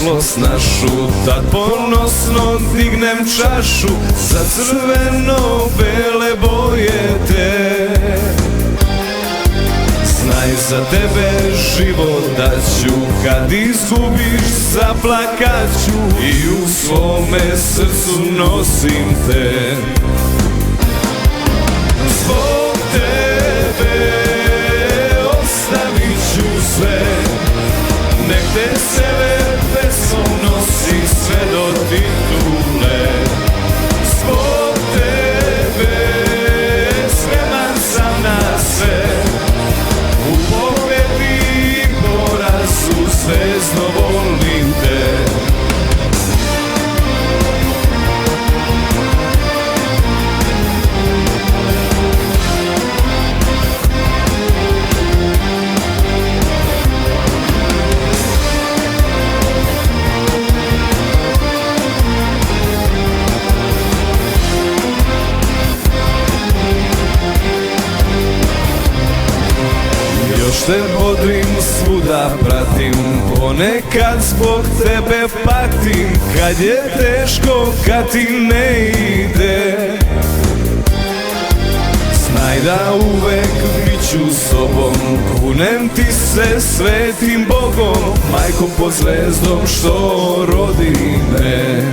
milost našu, tad ponosno dignem čašu za crveno-bele boje te. Znaj, za tebe život daću, kad izgubiš zaplakaću i u svome srcu nosim te. Zbog tebe ostavit ću sve, nek te sebe pesom nosi sve do titule. Zbog tebe spreman sam na sve, u pobedi i porazu zvezno volim te. Još te bodrim, svuda pratim, ponekad zbog tebe patim, kad je teško, kad ti ne ide. Znaj da uvek bit ću s tobom, kunem ti se svetim Bogom, majkom pod zvezdom što rodi me.